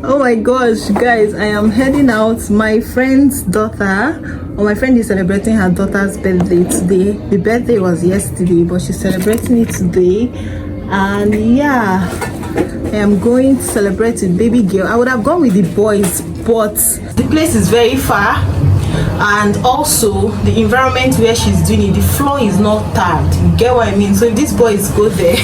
Oh my gosh, guys, I am heading out. My friend's daughter, or my friend is celebrating her daughter's birthday today. The birthday was yesterday, but she's celebrating it today. And yeah, I am going to celebrate with baby girl. I would have gone with the boys, but the place is very far, and also the environment where she's doing it, the floor is not tarred. You get what I mean? So if these boys go there,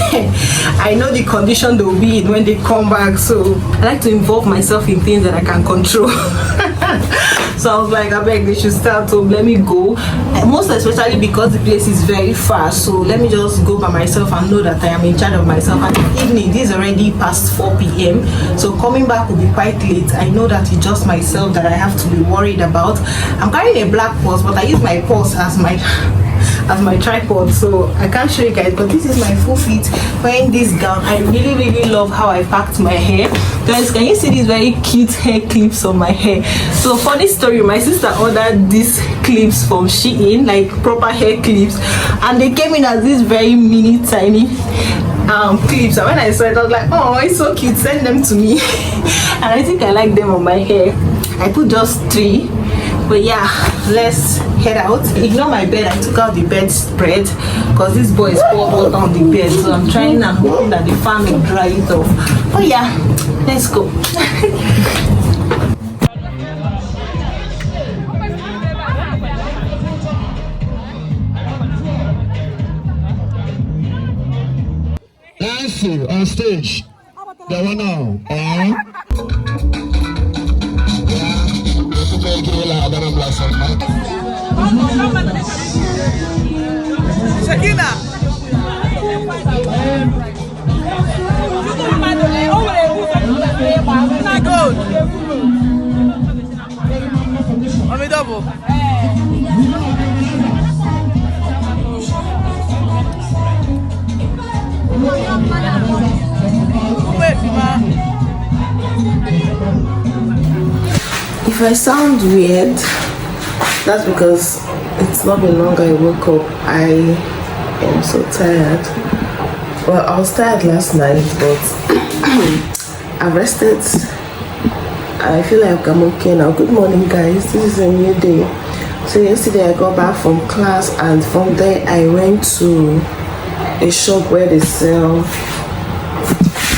I know the condition they'll be in when they come back. So I like to involve myself in things that I can control. So I was like, I beg, they should start home, let me go. And most especially because the place is very far, so let me just go by myself and know that I am in charge of myself. And in the evening, this is already past 4 p.m, so coming back will be quite late. I know that it's just myself that I have to be worried about. I'm carrying a black purse, but I use my purse as my tripod, so I can't show you guys, but this is my full fit wearing this gown. I really love how I packed my hair. Guys, can you see these very cute hair clips on my hair? So funny story, my sister ordered these clips from Shein, like proper hair clips, and they came in as this very mini tiny clips. And when I saw it, I was like, oh, it's so cute, send them to me. And I think I like them on my hair. I put just 3. But yeah, let's head out. Ignore my bed, I took out the bedspread because this boy is poured water on the bed, so I'm trying and hoping that the fan will dry it off. Oh yeah, let's go. Let's see, on stage. That one now. Shakina. Good. Mami double. If I sound weird, that's because it's not been long I woke up. I am so tired. Well, I was tired last night, but I rested. I feel like I'm okay now. Good morning, guys. This is a new day. So yesterday I got back from class, and from there I went to a shop where they sell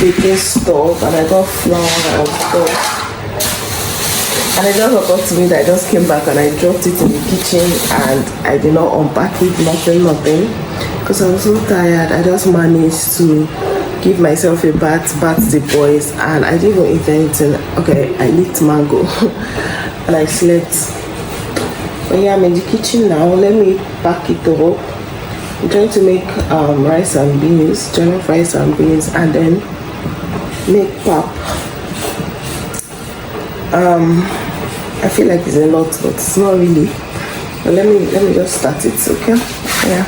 baking stuff, and I got flour and stuff. And it just occurred to me that I just came back and I dropped it in the kitchen, and I did not unpack it, nothing. Because I was so tired, I just managed to give myself a bath the boys, and I didn't even eat anything. Okay, I licked mango and I slept. But yeah, I'm in the kitchen now. Let me pack it up. I'm trying to make rice and beans, jollof rice and beans, and then make pap. I feel like it's a lot, but it's not really. But let me just start it, okay? Yeah.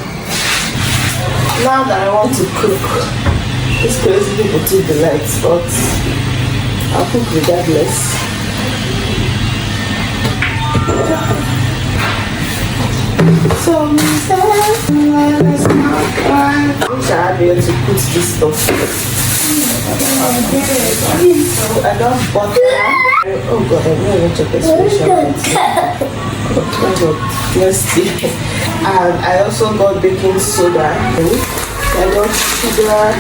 Now that I want to cook, it's crazy people take the lights, but I'll cook regardless. So let's not cry. I wish I had been able to put this stuff. So I got butter. Oh god, I don't even check expression. Let's see. And I also got baking soda. I got sugar.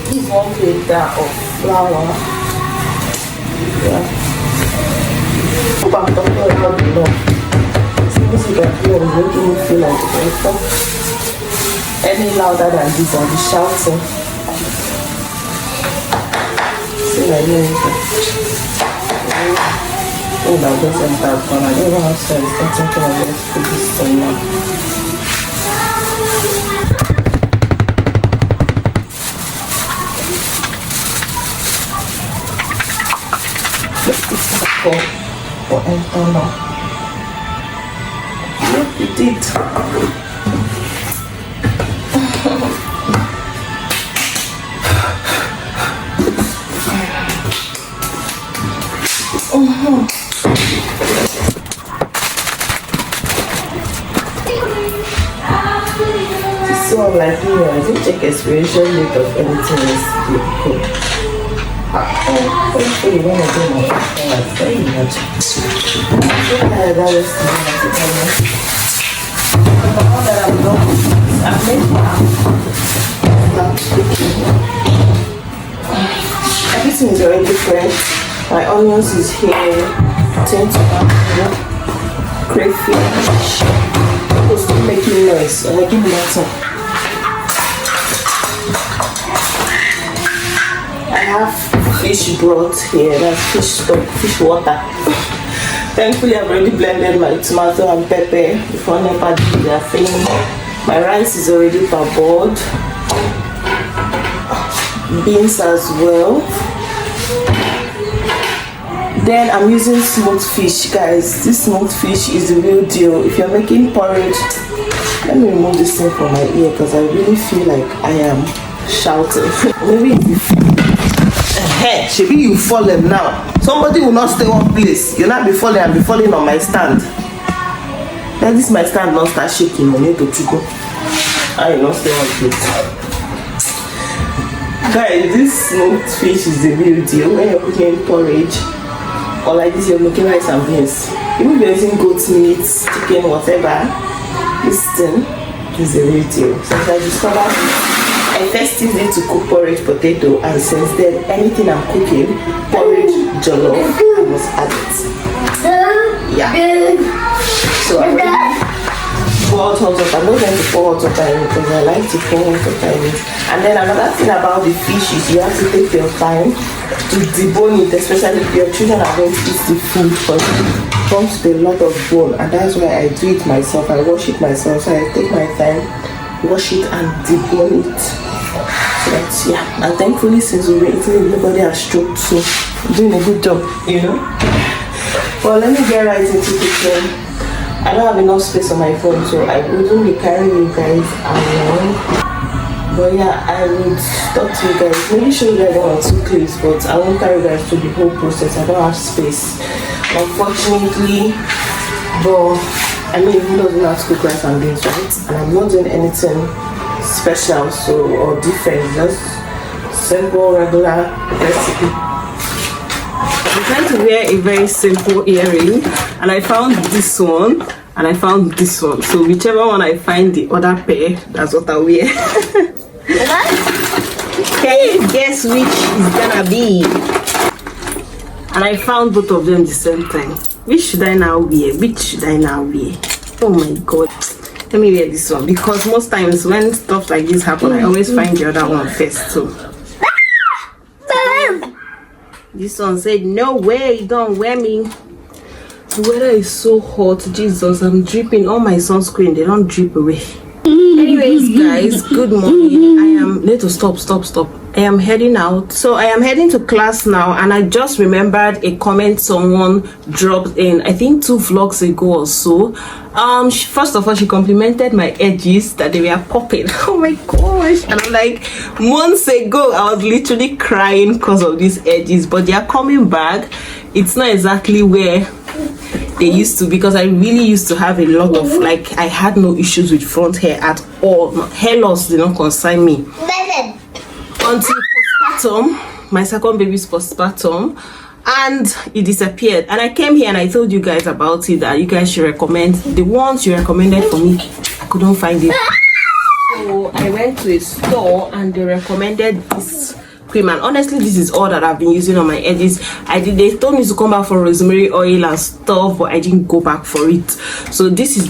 This 1 liter of flour. Yeah. Hope I'm talking loud enough. This is making me feel like if I talk any louder than this, I'll be shouting. Oh, that doesn't have fun. I don't know how to say it's not something I just put this on now. Let's put it for enter now. Look, it did. So I'm like, I didn't check expiration date of anything else. Everything is already fresh. My onions is here. Tomato, crayfish. It's still making noise, so I give that some. I have fish broth here. That's fish stock, fish water. Thankfully, I've already blended my tomato and pepper before Nepa did their thing. My rice is already parboiled. Beans as well. Then I'm using smoked fish, guys. This smoked fish is the real deal. If you're making porridge, let me remove this thing from my ear because I really feel like I am shouting. Maybe Shebi, you fallen now. Somebody will not stay one place. You'll not be falling and be falling on my stand. Then this my stand not start shaking. I need to go. I will not stay one place. Guys, this smoked fish is the real deal. When you're cooking porridge or like this, you're making rice and beans. Even if you're using goat meat, chicken, whatever, this thing is the real deal. Since I discovered I first used it to cook porridge potato, and since then anything I'm cooking, porridge, jollof, I must add it. Yeah. So I already boiled hot water. I'm not going to pour hot water in because I like to pour hot water in it. And then another thing about the fish is you have to take your time to debone it, especially if your children are going to eat the food because it comes with a lot of bone, and that's why I do it myself. I wash it myself, so I take my time, wash it and debone it. But yeah, and thankfully since we've been eating, nobody has stroked, so I'm doing a good job, you know. Well, let me get right into cooking. I don't have enough space on my phone, so I wouldn't be carrying you guys along. But yeah, I would talk to you guys, maybe show you guys one or two clips, but I won't carry you guys through the whole process. I don't have space, unfortunately. But I mean, who doesn't have to cook rice and beans, right? And I'm not doing anything special or different, just simple regular recipe. I'm trying to wear a very simple earring, and I found this one and I found this one, so whichever one I find the other pair, that's what I wear. Can you guess which is gonna be? And I found both of them the same time. Which should I now wear? Oh my god, let me wear this one, because most times when stuff like this happen, I always find the other one first too. This one said, no way, don't wear me. The weather is so hot, Jesus, I'm dripping. All my sunscreen, they don't drip away. Anyways, guys, good morning. I am need to stop. I am heading out. So I am heading to class now, and I just remembered a comment someone dropped in, I think 2 vlogs ago or so. First of all, she complimented my edges that they were popping. Oh my gosh. And I'm like, months ago I was literally crying because of these edges, but they are coming back. It's not exactly where they used to, because I really used to have a lot of, like, I had no issues with front hair at all. Hair loss did not concern me until postpartum, my second baby's postpartum, and it disappeared. And I came here and I told you guys about it, that you guys should recommend the ones you recommended for me. I couldn't find it, so I went to a store and they recommended this cream, and honestly this is all that I've been using on my edges. They told me to come back for rosemary oil and stuff, but I didn't go back for it. So this is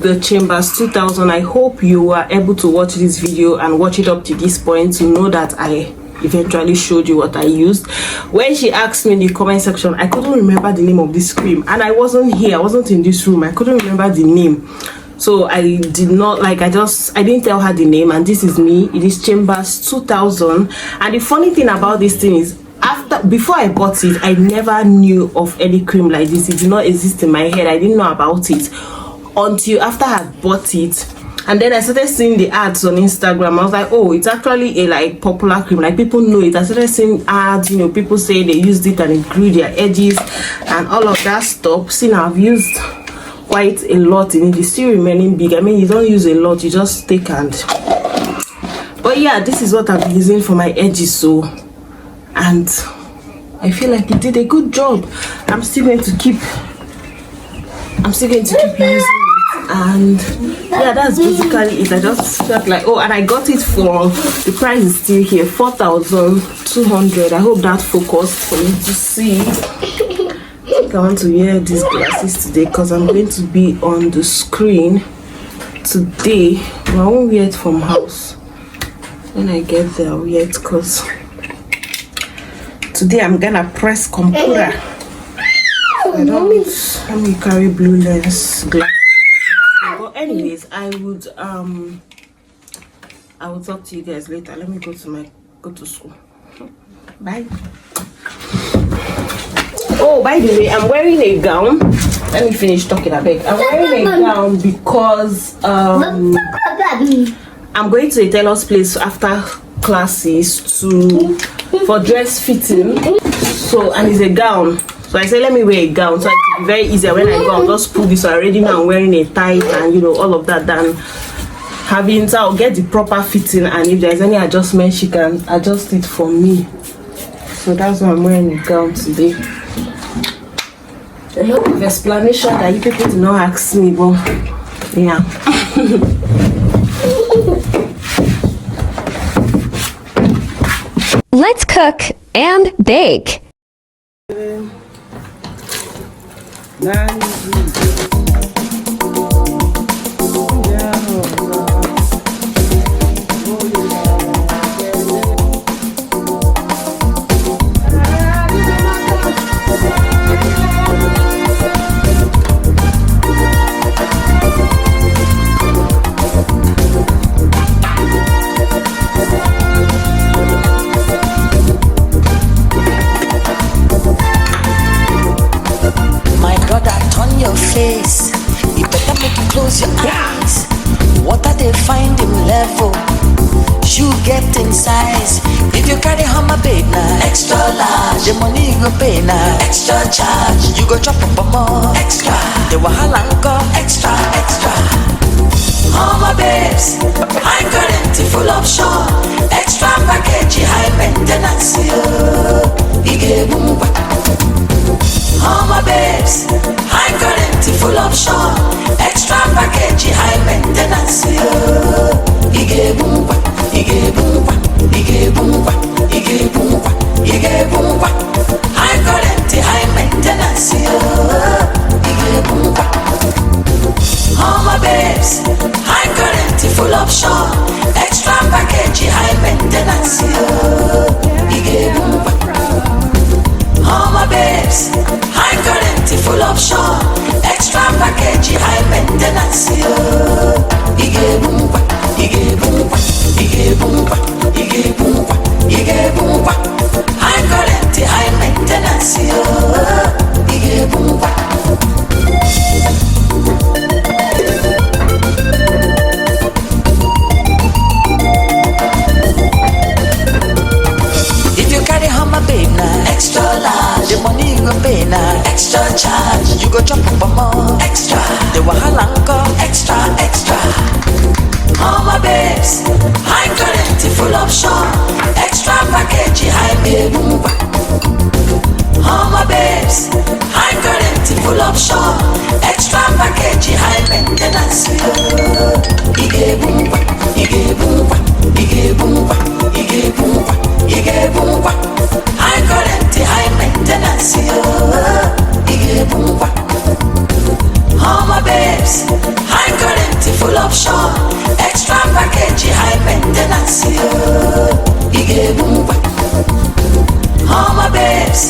the Chambers 2000. I hope you are able to watch this video and watch it up to this point to know that I eventually showed you what I used. When she asked me in the comment section, I couldn't remember the name of this cream, and I wasn't here, I wasn't in this room, I couldn't remember the name. So I did not, like, I didn't tell her the name, and this is me. It is Chambers 2000. And the funny thing about this thing is, before I bought it, I never knew of any cream like this. It did not exist in my head. I didn't know about it until after I had bought it. And then I started seeing the ads on Instagram. I was like, oh, it's actually a like popular cream, like people know it. I started seeing ads, you know, people say they used it and it grew their edges and all of that stuff. See, now I've used quite a lot in it. It's still remaining big. I mean, you don't use a lot, you just take and, but yeah, this is what I've been using for my edges. So and I feel like he did a good job. I'm still going to keep using it, and yeah, that's basically it. I just felt like, oh, and I got it for the price is still here, 4,200. I hope that focused for you to see. I think I want to wear these glasses today because I'm going to be on the screen today, but I won't wear it from house. When I get there, I'll wear it because today I'm gonna press computer. I don't let me carry blue lens glasses. But anyways, I will talk to you guys later. Let me go to school. Bye. Oh, by the way, I'm wearing a gown. Let me finish talking a bit. I'm wearing a gown because I'm going to a tailor's place after classes for dress fitting. So, and it's a gown. So I said, let me wear a gown so it will be very easier when I go. I'll just pull this already. Now I'm wearing a tight and all of that. Then having, so I'll get the proper fitting, and if there's any adjustment, she can adjust it for me. So that's why I'm wearing a gown today. A lot of explanation that you people do not ask me, but yeah. Let's cook and bake. Face. You better make you close your eyes. What are they finding level? You get in size. If you carry hammer babe now, extra large. The money you go pay now, extra charge. You go chop up more, extra. The wahala go extra. Hammer babes, high current, full option. Extra package, high maintenance. Hammer babes, high current, full option. Extra package, high maintenance. High current, high maintenance. Hammer babes, high current, full option. Extra package, high maintenance. Hammer babes, high current, full option. Extra package, high maintenance. High current, high maintenance. If you carry hammer babe now, extra large. The money you go pay now, extra charge. You go chop up more, extra. The wahala go extra. Hammer babes, high current, full option. Extra package, high maintenance. Hammer babes, high current, full option. Extra package, high maintenance. High current, high maintenance. Hammer babes, high current, full option. Extra package, high maintenance. Hammer babes,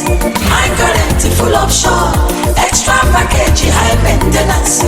high current, full option. Extra package, high maintenance.